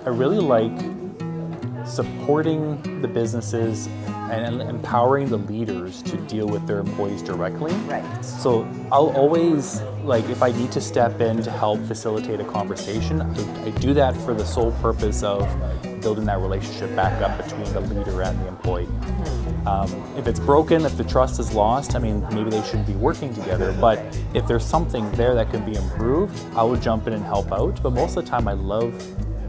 I really like supporting the businesses and empowering the leaders to deal with their employees directly. Right. So I'll always, like, if I need to step in to help facilitate a conversation, I do that for the sole purpose of building that relationship back up between the leader and the employee. If it's broken, if the trust is lost, I mean, maybe they shouldn't be working together, but if there's something there that can be improved, I will jump in and help out. But most of the time I love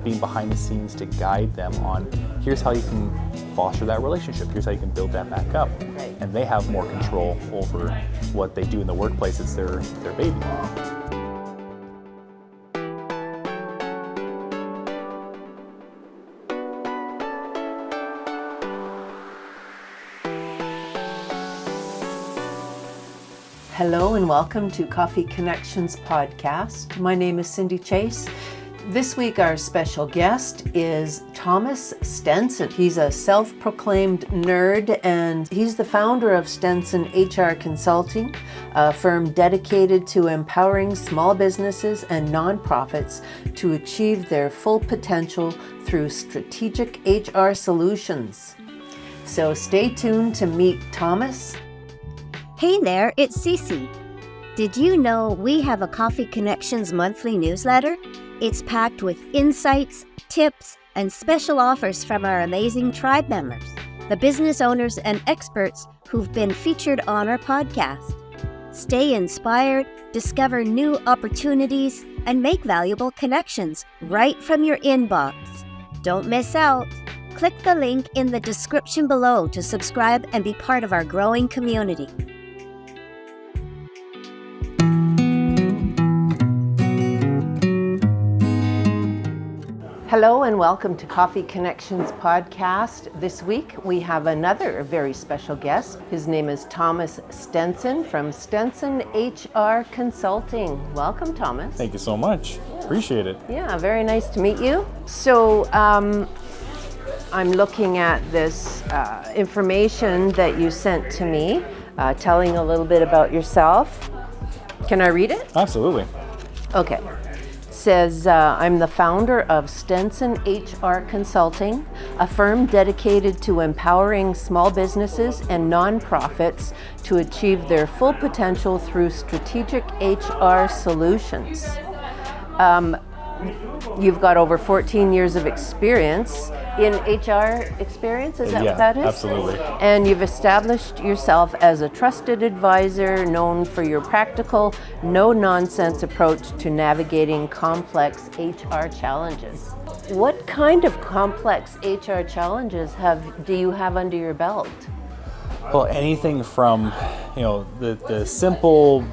being behind the scenes to guide them on, here's how you can foster that relationship, here's how you can build that back up. Right. And they have more control over what they do in the workplace. It's their baby. Hello and welcome to Coffee Connections podcast. My name is Cindy Chase. This week our special guest is Thomas Stenson. He's a self-proclaimed nerd and he's the founder of Stenson HR Consulting, a firm dedicated to empowering small businesses and nonprofits to achieve their full potential through strategic HR solutions. So stay tuned to meet Thomas. Hey there, it's Cece. Did you know we have a Coffee Connections monthly newsletter? It's packed with insights, tips, and special offers from our amazing tribe members, the business owners and experts who've been featured on our podcast. Stay inspired, discover new opportunities, and make valuable connections right from your inbox. Don't miss out. Click the link in the description below to subscribe and be part of our growing community. Hello and welcome to Coffee Connections podcast. This week we have another very special guest. His name is Thomas Stenson from Stenson HR Consulting. Welcome, Thomas. Thank you so much. Appreciate it. Yeah, very nice to meet you. So I'm looking at this information that you sent to me, telling a little bit about yourself. Can I read it? Absolutely. Okay. Says, I'm the founder of Stenson HR Consulting, a firm dedicated to empowering small businesses and nonprofits to achieve their full potential through strategic HR solutions. You've got over 14 years of experience in HR experience, is that what that is? Yeah, absolutely. And you've established yourself as a trusted advisor known for your practical, no-nonsense approach to navigating complex HR challenges. What kind of complex HR challenges do you have under your belt? Well, anything from, the simple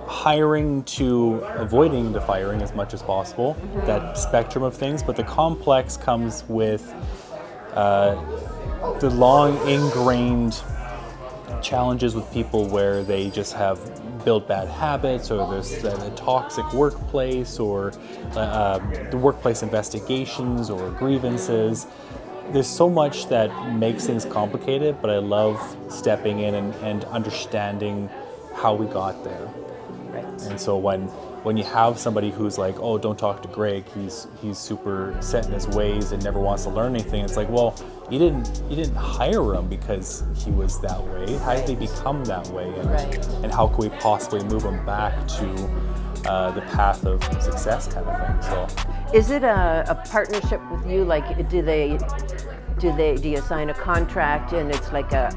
hiring to avoiding the firing as much as possible, that spectrum of things, but the complex comes with the long ingrained challenges with people where they just have built bad habits, or there's a toxic workplace, or the workplace investigations or grievances. There's so much that makes things complicated, but I love stepping in and understanding how we got there. Right. And so when you have somebody who's like, oh, don't talk to Greg, he's super set in his ways and never wants to learn anything, it's like, well, you didn't hire him because he was that way. How did he become that way? And how can we possibly move him back to the path of success, kind of thing? So, is it a partnership with you? Like, do you sign a contract and it's like a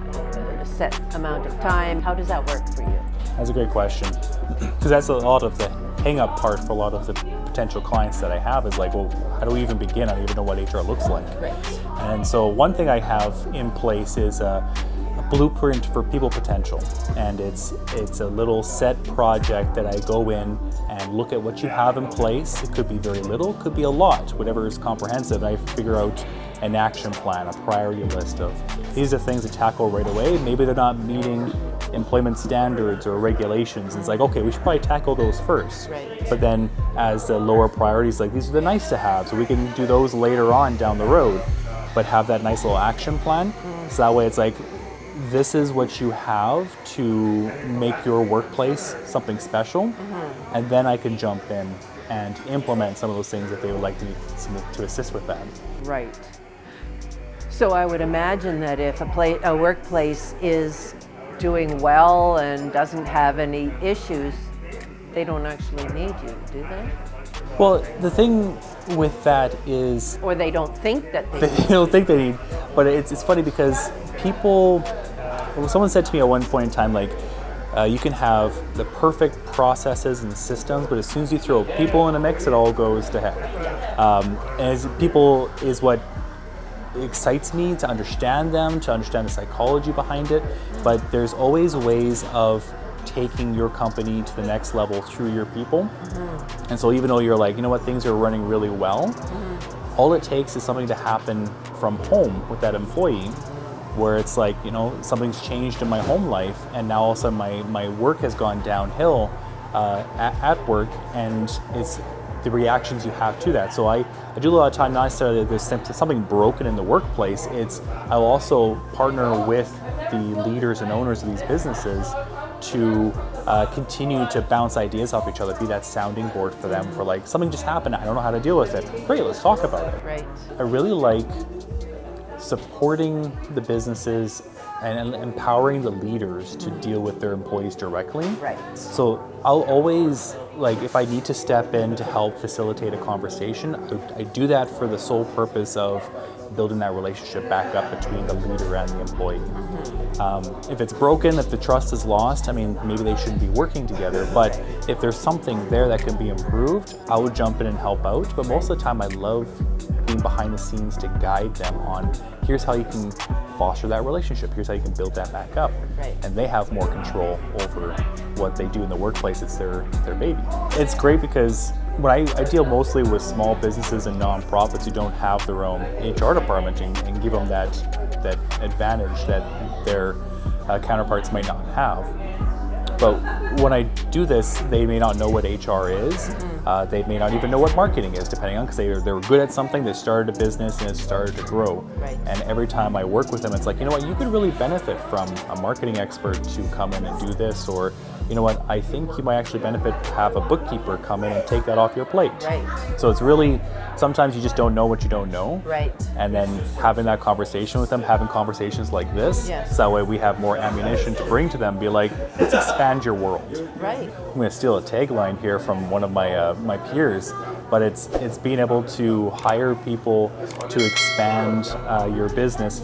set amount of time? How does that work for you? That's a great question, because that's a lot of the hang-up part for a lot of the potential clients that I have is like, well, how do we even begin? I don't even know what HR looks like. Right. And so one thing I have in place is a blueprint for people potential, and it's a little set project that I go in and look at what you have in place. It could be very little, it could be a lot, whatever is comprehensive. I figure out an action plan, a priority list of these are things to tackle right away. Maybe they're not meeting employment standards or regulations. It's like, okay, we should probably tackle those first. Right. But then as the lower priorities, like these are the nice to have, so we can do those later on down the road, but have that nice little action plan. So that way it's like, this is what you have to make your workplace something special, and then I can jump in and implement some of those things if they would like to assist with that. Right. So I would imagine that if a workplace is doing well and doesn't have any issues, they don't actually need you, do they? Well, the thing with that is... Or they don't think that they They don't think they need, but it's funny because someone said to me at one point in time, like, you can have the perfect processes and systems, but as soon as you throw people in a mix, it all goes to heck. People is what excites me, to understand them, to understand the psychology behind it, but there's always ways of taking your company to the next level through your people. And so even though you're like, you know what, things are running really well, all it takes is something to happen from home with that employee, where it's like, you know, something's changed in my home life, and now all of a sudden my work has gone downhill at work, and it's the reactions you have to that. So I do a lot of time, not necessarily there's something broken in the workplace, I'll also partner with the leaders and owners of these businesses to continue to bounce ideas off each other, be that sounding board for them for like, something just happened, I don't know how to deal with it. Great, let's talk about it. Right. I really like supporting the businesses and empowering the leaders to deal with their employees directly. Right. So I'll always, like, if I need to step in to help facilitate a conversation, I do that for the sole purpose of building that relationship back up between the leader and the employee. If it's broken, if the trust is lost, I mean, maybe they shouldn't be working together, but if there's something there that can be improved, I would jump in and help out. But most of the time I love being behind the scenes to guide them on, here's how you can foster that relationship, here's how you can build that back up. Right. And they have more control over what they do in the workplace. It's their baby. It's great because when I deal mostly with small businesses and nonprofits who don't have their own HR department and give them that advantage that their counterparts might not have. But when I do this, they may not know what HR is. They may not even know what marketing is, depending on, because they were good at something, they started a business and it started to grow. Right. And every time I work with them, it's like, you know what, you could really benefit from a marketing expert to come in and do this, or, you know what, I think you might actually benefit to have a bookkeeper come in and take that off your plate. Right. So it's really, sometimes you just don't know what you don't know. Right. And then having that conversation with them, having conversations like this, Yes. so that way we have more ammunition to bring to them, be like, let's expand your world. Right. I'm going to steal a tagline here from one of my peers, but it's being able to hire people to expand your business.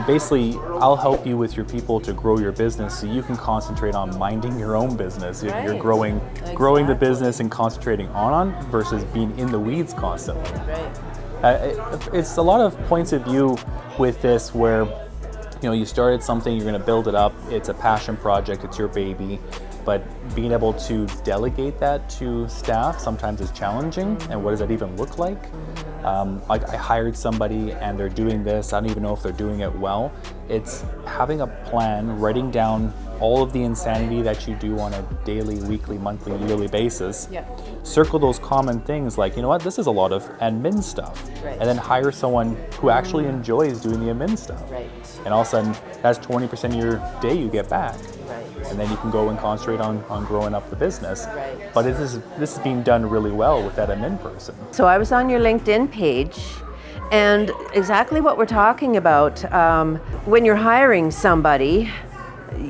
Basically, I'll help you with your people to grow your business so you can concentrate on minding your own business. Right. You're growing the business and concentrating on versus being in the weeds constantly. Right. It's a lot of points of view with this where, you know, you started something, you're going to build it up, it's a passion project, it's your baby, but being able to delegate that to staff sometimes is challenging. And what does that even look like? Like, I hired somebody and they're doing this, I don't even know if they're doing it well. It's having a plan, writing down all of the insanity that you do on a daily, weekly, monthly, yearly basis. Yeah. Circle those common things like, you know what, this is a lot of admin stuff. Right. And then hire someone who actually enjoys doing the admin stuff. Right. And all of a sudden, that's 20% of your day you get back. Right. And then you can go and concentrate on growing up the business. Right. But this is being done really well with that admin person. So I was on your LinkedIn page, and exactly what we're talking about, when you're hiring somebody,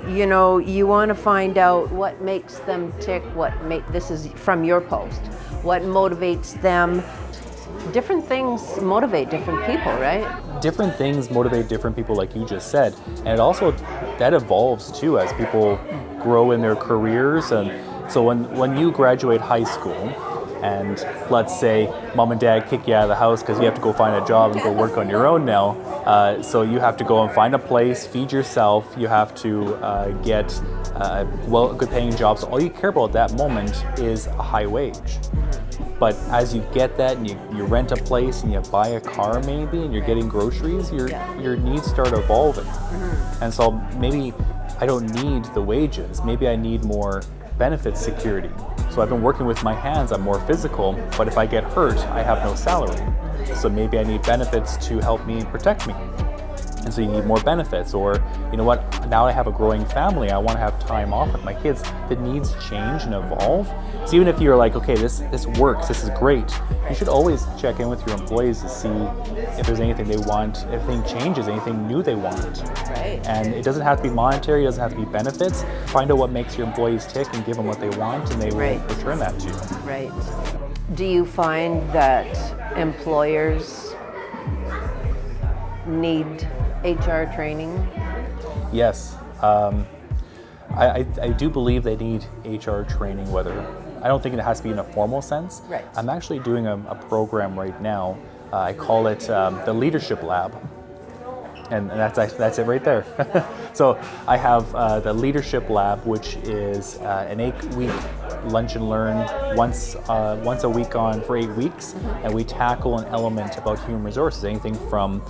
you know, you want to find out what makes them tick, this is from your post, what motivates them. Different things motivate different people, right? Different things motivate different people, like you just said. And it also, that evolves too as people grow in their careers. And so when you graduate high school, and let's say mom and dad kick you out of the house because you have to go find a job and go work on your own now. So you have to go and find a place, feed yourself, you have to get good paying jobs. All you care about at that moment is a high wage. But as you get that and you rent a place and you buy a car maybe and you're getting groceries, your needs start evolving. And so maybe I don't need the wages, maybe I need more benefit security. So I've been working with my hands, I'm more physical, but if I get hurt, I have no salary. So maybe I need benefits to help me protect me. And so you need more benefits, or you know what, now I have a growing family, I want to have time off with my kids. The needs change and evolve, So even if you're like, okay, this works, this is great, you should always check in with your employees to see if there's anything they want, if anything changes, anything new they want. Right. And it doesn't have to be monetary, it doesn't have to be benefits. Find out what makes your employees tick and give them what they want, and they will return that to you. Right. Do you find that employers need HR training? Yes. I do believe they need HR training, I don't think it has to be in a formal sense. Right. I'm actually doing a program right now. I call it the Leadership Lab. And that's it right there. So I have the Leadership Lab, which is an 8-week lunch and learn once a week for 8 weeks, and we tackle an element about human resources, anything from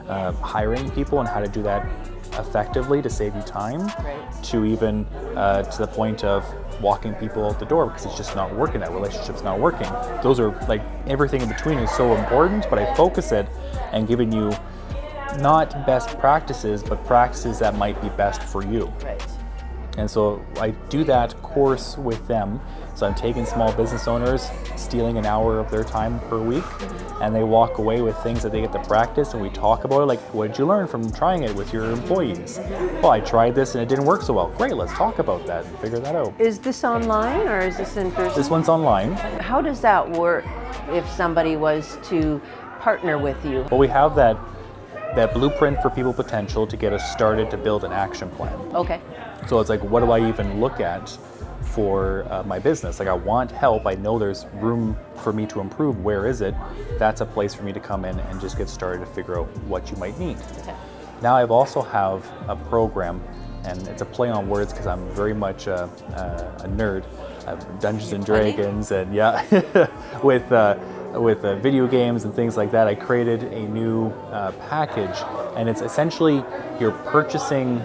hiring people and how to do that effectively to save you time, to even to the point of walking people out the door because it's just not working, that relationship's not working. Those are like, everything in between is so important, but I focus it and giving you not best practices, but practices that might be best for you. Right. And so I do that course with them. So I'm taking small business owners, stealing an hour of their time per week, and they walk away with things that they get to practice, and we talk about it, like, what did you learn from trying it with your employees? Well, I tried this and it didn't work so well. Great, let's talk about that and figure that out. Is this online or is this in person? This one's online. How does that work if somebody was to partner with you? Well, we have that blueprint for people potential to get us started to build an action plan. Okay. So it's like, what do I even look at for my business? Like, I want help. I know there's room for me to improve. Where is it? That's a place for me to come in and just get started to figure out what you might need. Okay. Now I also have a program, and it's a play on words because I'm very much a nerd. Dungeons and Dragons, and with video games and things like that. I created a new package, and it's essentially you're purchasing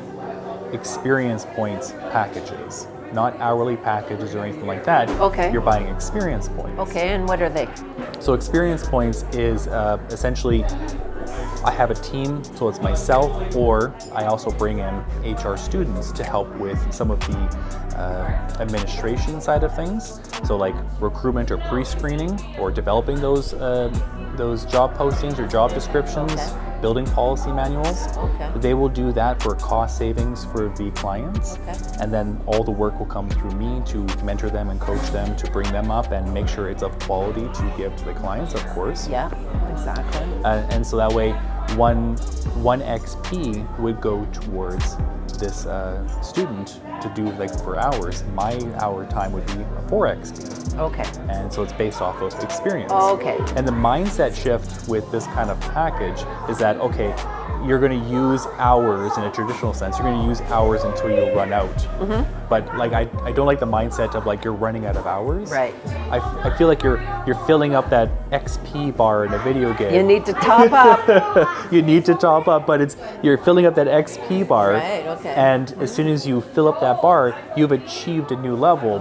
experience points packages, not hourly packages or anything like that. Okay. You're buying experience points. Okay, and what are they? So experience points is essentially, I have a team, so it's myself, or I also bring in HR students to help with some of the administration side of things. So like recruitment or pre-screening, or developing those job postings or job descriptions, building policy manuals. They will do that for cost savings for the clients. And then all the work will come through me to mentor them and coach them, to bring them up and make sure it's of quality to give to the clients, of course. Yeah, exactly. And so that way, one XP would go towards this student to do like for hours. My hour time would be 4 XP. Okay. And so it's based off those experience. Okay. And the mindset shift with this kind of package is that, okay, you're going to use hours in a traditional sense. You're going to use hours until you run out. But like I don't like the mindset of like you're running out of hours. Right. I feel like you're filling up that XP bar in a video game. You need to top up. You need to top up, but you're filling up that XP bar. Right, okay. And as soon as you fill up that bar, you've achieved a new level.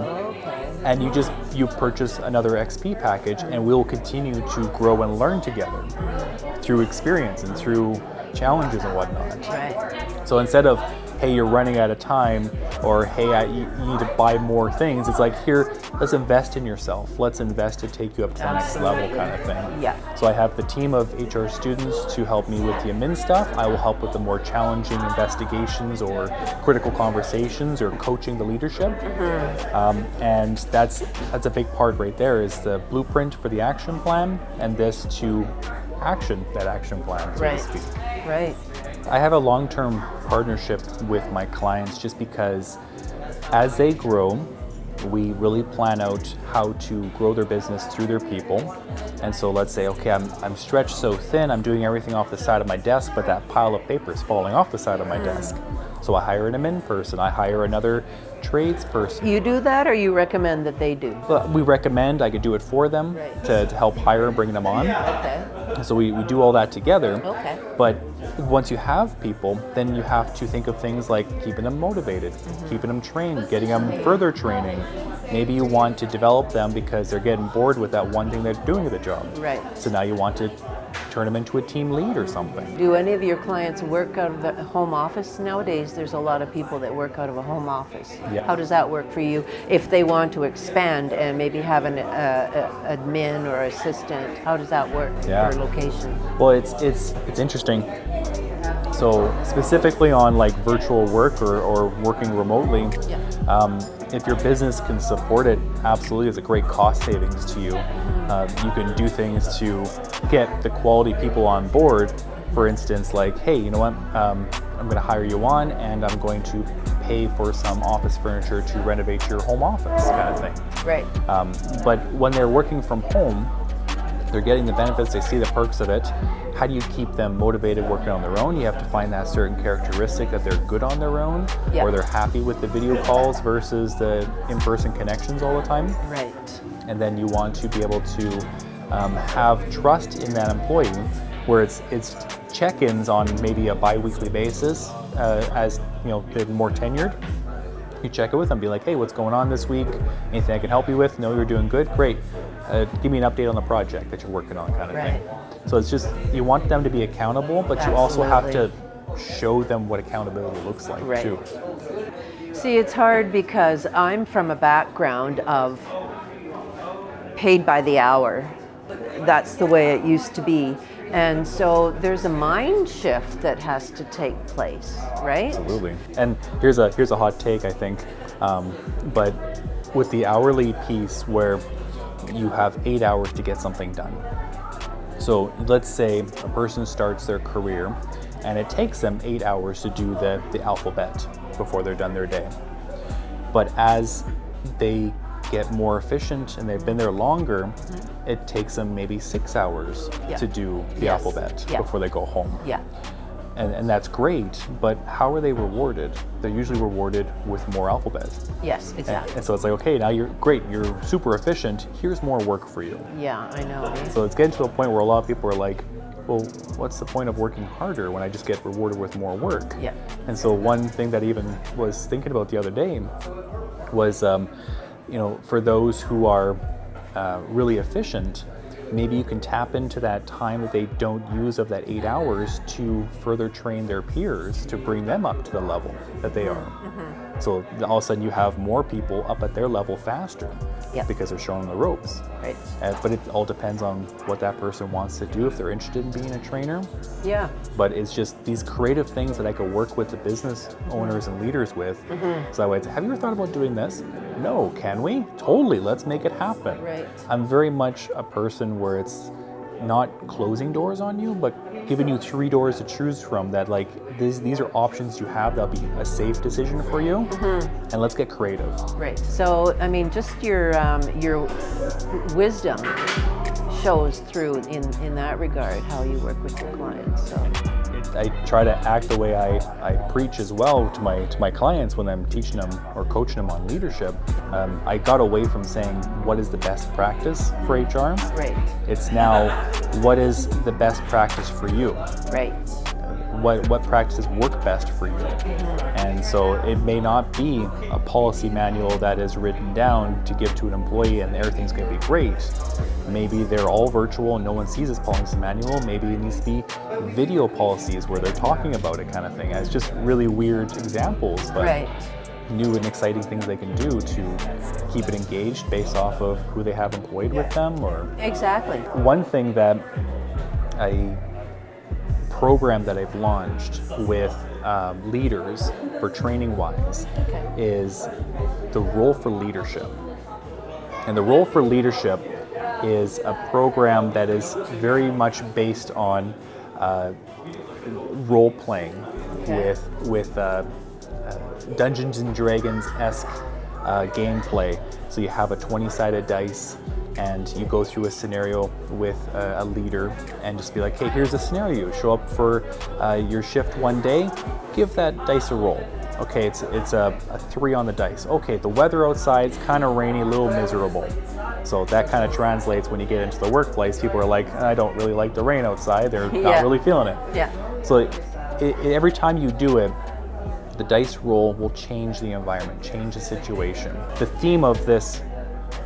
And you purchase another XP package, and we'll continue to grow and learn together through experience and through challenges and whatnot. Right. So instead of, hey, you're running out of time, or hey, you need to buy more things, it's like, here, let's invest in yourself. Let's invest to take you up to the next level kind of thing. Yeah. So I have the team of HR students to help me with the admin stuff. I will help with the more challenging investigations or critical conversations or coaching the leadership. And that's a big part right there, is the blueprint for the action plan, and this to action that action plan, so to speak. Right. I have a long-term partnership with my clients just because as they grow, we really plan out how to grow their business through their people. And so let's say, okay, I'm stretched so thin, I'm doing everything off the side of my desk, but that pile of paper is falling off the side of my desk. So I hire an admin person, I hire another tradesperson. You do that, or you recommend that they do? But we recommend, I could do it for them to help hire and bring them on. Okay. So we do all that together. Okay. But once you have people, then you have to think of things like keeping them motivated, keeping them trained, getting them further training. Maybe you want to develop them because they're getting bored with that one thing they're doing at the job. Right. So now you want to turn them into a team lead or something. Do any of your clients work out of the home office nowadays? There's a lot of people that work out of a home office. Yeah. How does that work for you if they want to expand and maybe have an admin or assistant? How does that work Yeah. for location? Well, it's interesting. So specifically on like virtual work or working remotely, if your business can support it, absolutely, it's a great cost savings to you. You can do things to get the quality people on board. For instance, like, hey, you know what? I'm going to hire you on, and I'm going to pay for some office furniture to renovate your home office, kind of thing. Right. But when they're working from home, they're getting the benefits, they see the perks of it. How do you keep them motivated working on their own? You have to find that certain characteristic that they're good on their own, or they're happy with the video calls versus the in-person connections all the time. Right. And then you want to be able to have trust in that employee, where it's check-ins on maybe a bi-weekly basis. As you know, they're more tenured. You check it with them, be like, hey, what's going on this week? Anything I can help you with? No, you're doing good? Great. Give me an update on the project that you're working on, kind of thing. So it's just, you want them to be accountable, but you also have to show them what accountability looks like too. See, it's hard because I'm from a background of paid by the hour. That's the way it used to be. And so there's a mind shift that has to take place, right? Absolutely. And here's a hot take, I think. But with the hourly piece where you have 8 hours to get something done. So let's say a person starts their career and it takes them 8 hours to do the alphabet before they're done their day. But as they get more efficient and they've been there longer, it takes them maybe 6 hours to do the alphabet before they go home. Yeah. And that's great, but how are they rewarded? They're usually rewarded with more alphabet. Yes, exactly. And so it's like, okay, now you're great, you're super efficient, here's more work for you. Yeah, I know. So it's getting to a point where a lot of people are like, well, what's the point of working harder when I just get rewarded with more work? Yeah. And so one thing that I even was thinking about the other day was, for those who are really efficient, maybe you can tap into that time that they don't use of that 8 hours to further train their peers to bring them up to the level that they are. So all of a sudden you have more people up at their level faster because they're showing the ropes. Right. But it all depends on what that person wants to do, if they're interested in being a trainer. Yeah. But it's just these creative things that I could work with the business owners and leaders with. So I would say, have you ever thought about doing this? No, can we? Totally, let's make it happen. Right. I'm very much a person where it's not closing doors on you, but giving you 3 doors to choose from that, like, these are options you have that'll be a safe decision for you, and let's get creative. Right. So, I mean, just your wisdom shows through in that regard, how you work with your clients. So I try to act the way I preach as well to my clients when I'm teaching them or coaching them on leadership. I got away from saying what is the best practice for HR. Right. It's now what is the best practice for you. Right. What practices work best for you. And so it may not be a policy manual that is written down to give to an employee and everything's going to be great. Maybe they're all virtual and no one sees this policy manual. Maybe it needs to be video policies where they're talking about it, kind of thing. It's just really weird examples, but new and exciting things they can do to keep it engaged based off of who they have employed with them. Or exactly. One thing that program that I've launched with leaders for training wise is the Role for Leadership. And the Role for Leadership is a program that is very much based on role playing with Dungeons and Dragons-esque gameplay. So you have a 20-sided dice and you go through a scenario with a leader and just be like, hey, here's a scenario. Show up for your shift one day, give that dice a roll. Okay, it's a 3 on the dice. Okay, the weather outside's kind of rainy, a little miserable. So that kind of translates when you get into the workplace. People are like, I don't really like the rain outside. They're not really feeling it. Yeah. So every time you do it, the dice roll will change the environment, change the situation. The theme of this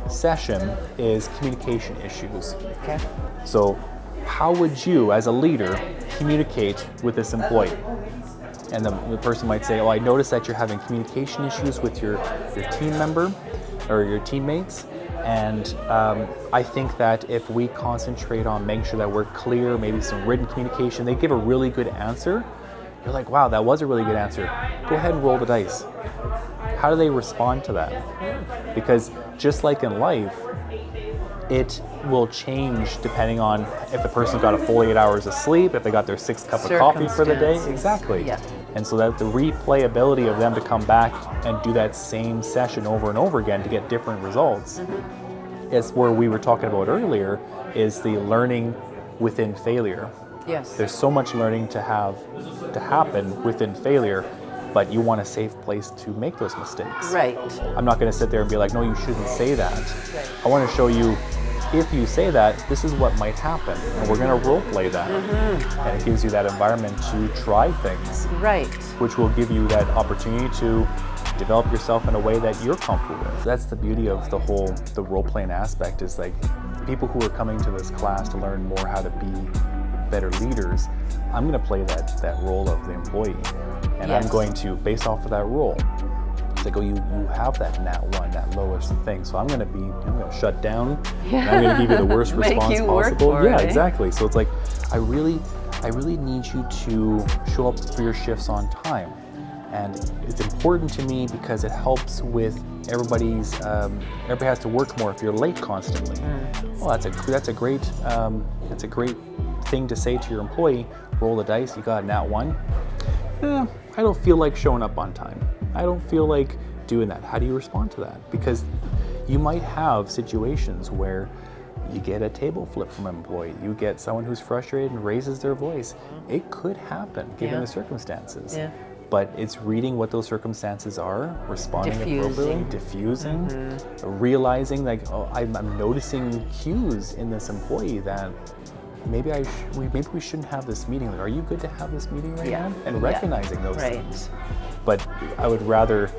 session is communication issues. Okay. So how would you, as a leader, communicate with this employee? And the person might say, oh, I noticed that you're having communication issues with your team member or your teammates. And I think that if we concentrate on making sure that we're clear, maybe some written communication, they give a really good answer. You're like, wow, that was a really good answer. Go ahead and roll the dice. How do they respond to that? Because just like in life, it will change depending on if the person's got a full 8 hours of sleep, if they got their 6th cup of coffee for the day. Exactly. Yeah. And so that the replayability of them to come back and do that same session over and over again to get different results is where we were talking about earlier, is the learning within failure. Yes. There's so much learning to happen within failure, but you want a safe place to make those mistakes. Right. I'm not going to sit there and be like, no, you shouldn't say that. Right. I want to show you, if you say that, this is what might happen. And we're going to role play that. And it gives you that environment to try things. Right. Which will give you that opportunity to develop yourself in a way that you're comfortable with. That's the beauty of the role-playing aspect, is like people who are coming to this class to learn more how to be better leaders, I'm going to play that role of the employee. And Yes. I'm going to, based off of that role, it's like, oh, you have that nat one, that lowest thing. So I'm going to shut down. And I'm going to give you the worst Make response you work possible. for Yeah, it, eh? exactly. So it's like, I really need you to show up for your shifts on time. And it's important to me because it helps with everybody has to work more if you're late constantly. Well, that's a great thing to say to your employee. Roll the dice, you got a nat one. I don't feel like showing up on time. I don't feel like doing that. How do you respond to that? Because you might have situations where you get a table flip from an employee. You get someone who's frustrated and raises their voice. It could happen given the circumstances. Yeah. But it's reading what those circumstances are, responding appropriately, diffusing, realizing like, oh, I'm noticing cues in this employee that maybe we shouldn't have this meeting. Like, are you good to have this meeting right now? And recognizing those things. But I would rather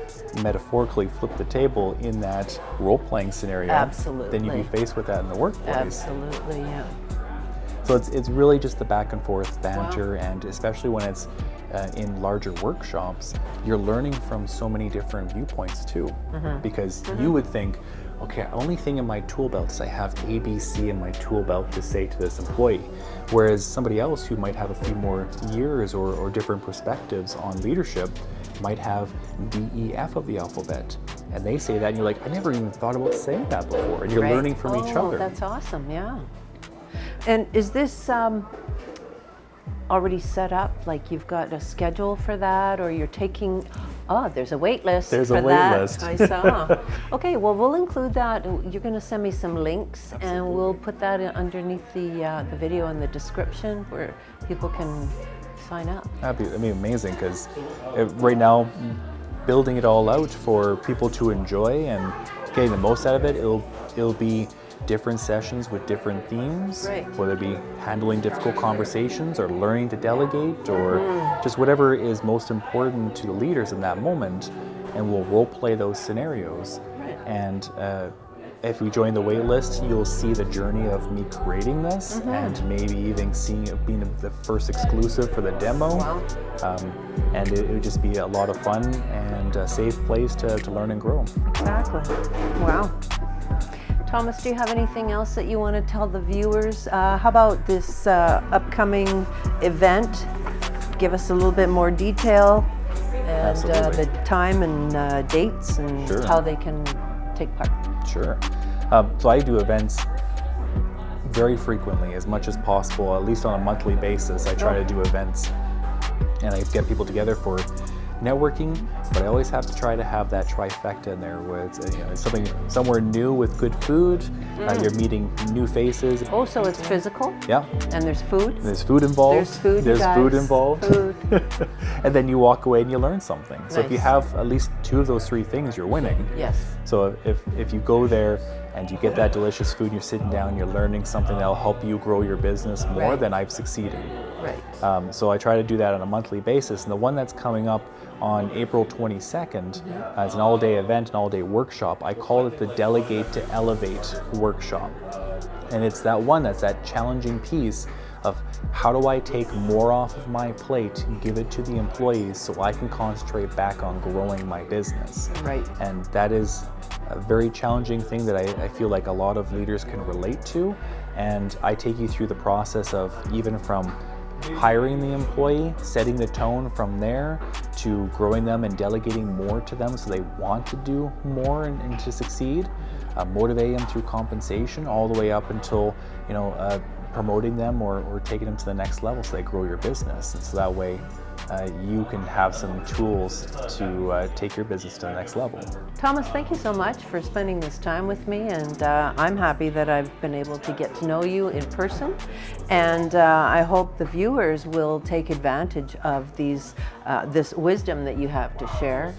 metaphorically flip the table in that role-playing scenario than you be faced with that in the workplace. Absolutely, yeah. So it's really just the back and forth banter, and especially when it's in larger workshops, you're learning from so many different viewpoints too. Because you would think, okay, only thing in my tool belt is I have ABC in my tool belt to say to this employee. Whereas somebody else who might have a few more years or different perspectives on leadership might have DEF of the alphabet. And they say that and you're like, I never even thought about saying that before. And you're learning from each other. That's awesome, yeah. And is this already set up? Like you've got a schedule for that, or you're taking, there's a wait list for that. There's a wait list. I saw. Okay, well, we'll include that. You're going to send me some links, and we'll put that underneath the video in the description where people can sign up. That'd be amazing, because right now, building it all out for people to enjoy and getting the most out of it, it'll be different sessions with different themes, whether it be handling difficult conversations or learning to delegate or just whatever is most important to the leaders in that moment, and we'll role play those scenarios. And if you join the wait list, you'll see the journey of me creating this and maybe even seeing it being the first exclusive for the demo. And it would just be a lot of fun and a safe place to learn and grow. Exactly. Wow. Thomas, do you have anything else that you want to tell the viewers? How about this upcoming event? Give us a little bit more detail and the time and dates and how they can take part. Sure. So I do events very frequently, as much as possible, at least on a monthly basis. I try to do events, and I get people together for networking, but I always have to try to have that trifecta in there, where it's something somewhere new with good food. You're meeting new faces. Oh, so it's physical. Yeah. And there's food. There's food involved. There's food. There's food involved. Food. And then you walk away and you learn something. So if you have at least 2 of those 3 things, you're winning. Yes. So if you go there and you get that delicious food, and you're sitting down, you're learning something that'll help you grow your business more, then I've succeeded. Right. So I try to do that on a monthly basis. And the one that's coming up on April 22nd is an all-day event, an all-day workshop. I call it the Delegate to Elevate workshop. And it's that challenging piece of how do I take more off of my plate and give it to the employees so I can concentrate back on growing my business. Right. And that is a very challenging thing that I feel like a lot of leaders can relate to. And I take you through the process of even from hiring the employee, setting the tone from there, to growing them and delegating more to them so they want to do more and to succeed, motivating them through compensation, all the way up until, promoting them or taking them to the next level so they grow your business. And so that way you can have some tools to take your business to the next level. Thomas, thank you so much for spending this time with me, and I'm happy that I've been able to get to know you in person, and I hope the viewers will take advantage of this wisdom that you have to share.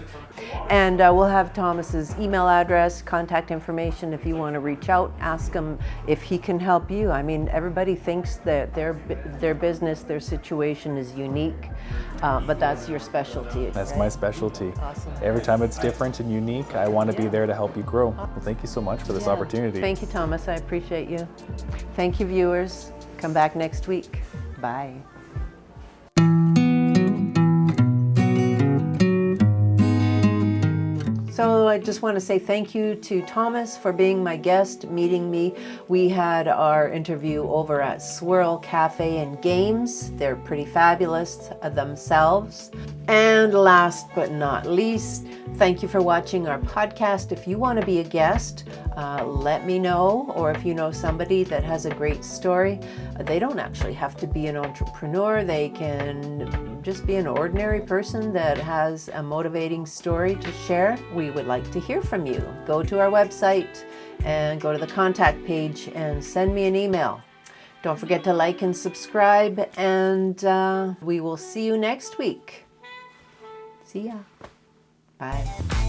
And we'll have Thomas's email address, contact information if you want to reach out, ask him if he can help you. I mean, everybody thinks that their business, their situation is unique, but that's your specialty. That's right? my specialty. Awesome. Every time it's different and unique, I want to be there to help you grow. Well, thank you so much for this opportunity. Thank you, Thomas. I appreciate you. Thank you, viewers. Come back next week. Bye. So I just want to say thank you to Thomas for being my guest, meeting me. We had our interview over at Swirl Cafe and Games. They're pretty fabulous themselves. And last but not least, thank you for watching our podcast. If you want to be a guest, let me know, or if you know somebody that has a great story. They don't actually have to be an entrepreneur. They can just be an ordinary person that has a motivating story to share. We would like to hear from you. Go to our website and go to the contact page and send me an email. Don't forget to like and subscribe, and we will see you next week. See ya. Bye.